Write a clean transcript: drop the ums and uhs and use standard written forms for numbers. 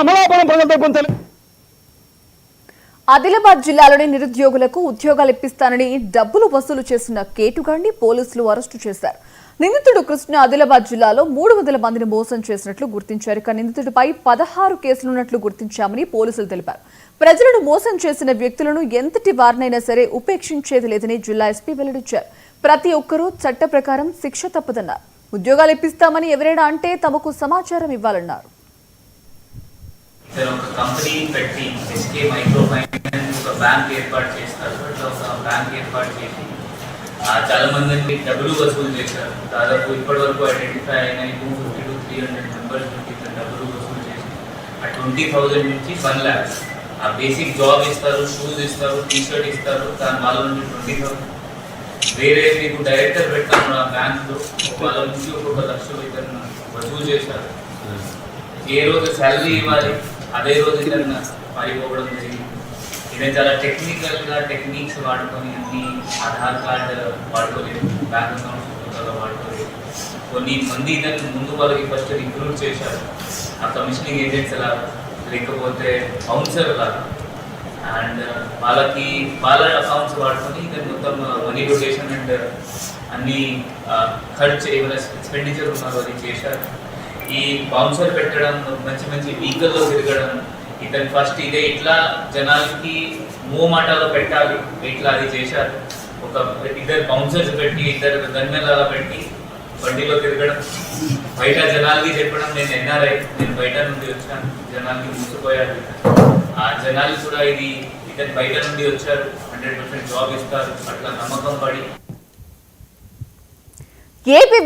అమలాపురం ప్రజలతో పొందాలి. ఆదిలాబాద్ జిల్లాలోని నిరుద్యోగులకు ఉద్యోగాలు ఇప్పిస్తానని డబ్బులు వసూలు చేసిన కేటుగాడిని పోలీసులు అరెస్టు చేశారు. నిందితుడు కృష్ణ ఆదిలాబాద్ జిల్లాలో 300 మందిని మోసం చేసినట్లు గుర్తించారు. ఇక నిందితుడిపై 16 కేసులున్నట్లు గుర్తించామని పోలీసులు తెలిపారు. ప్రజలను మోసం చేసిన వ్యక్తులను ఎంతటి వారినైనా సరే ఉపేక్షించేది లేదని జిల్లా ఎస్పీ వెల్లడించారు. ప్రతి ఒక్కరూ చట్ట ప్రకారం శిక్ష తప్పదన్నారు. ఉద్యోగాలు ఇప్పిస్తామని ఎవరైనా అంటే తమకు సమాచారం ఇవ్వాలన్నారు. కంపెనీ పెట్టి ఎస్కే మైక్రో ఫైనాన్స్ ఒక బ్యాంక్ ఏర్పాటు చేస్తారు. అట్లా ఒక బ్యాంక్ ఏర్పాటు చేసి చాలా మందిని డబ్బులు వసూలు చేశారు. దాదాపు ఇప్పటి వరకు ఐడెంటిఫై అయిన 250 to 300 మెంబర్స్ నుంచి డబ్బులు వసూలు చేసి ఆ 20,000 నుంచి 1 lakh ఆ బేసిక్ జాబ్ ఇస్తారు, షూస్ ఇస్తారు, టీషర్ట్ ఇస్తారు. దాని వాళ్ళ నుంచి 20,000 వేరే మీకు డైరెక్టర్ పెట్టాము ఆ బ్యాంక్లో వాళ్ళ నుంచి ఒక్కొక్క లక్షలు ఇతను వసూలు చేశారు. ఏ రోజు శాలరీ ఇవ్వాలి అదే రోజు ఇతను పారిపోవడం జరిగింది. ఇదే చాలా టెక్నికల్గా టెక్నిక్స్ వాడుకొని అన్ని ఆధార్ కార్డు వాడుకోలేదు, బ్యాంక్ అకౌంట్స్ వాడుకోలేదు. కొన్ని మంది ఇతను ముందు వాళ్ళకి ఫస్ట్ రిక్రూట్ చేశారు. ఆ కమిషనింగ్ ఏజెంట్స్ లాగా లేకపోతే కౌన్సిలర్ లాగా అండ్ వాళ్ళకి వాళ్ళ అకౌంట్స్ వాడుకొని ఇతను మొత్తం మనీ రొటేషన్ అండ్ అన్ని ఖర్చు ఏమైనా ఎక్స్పెండిచర్ ఉన్నారో అది చేశారు. ఈ బౌన్సర్ పెట్టడం, మంచి మంచి వెహికల్లో తిరగడం, ఇతను ఫస్ట్ ఇదే ఇట్లా జనాలకి మూమాటాలో పెట్టాలి ఇట్లా అది చేశారు. ఒక ఇద్దరు బౌన్సర్స్ పెట్టి ఇద్దరు గన్మెన్లా పెట్టి బండిలో తిరగడం, బయట జనాలకి చెప్పడం నేను ఎన్ఆర్ఐ, నేను బయట నుండి వచ్చాను, జనాలకి మూసిపోయారు. ఆ జనాలు కూడా ఇది ఇతను బయట నుండి వచ్చారు, 100% జాబ్ ఇస్తారు అట్లా నమ్మకం పడి ఏపీ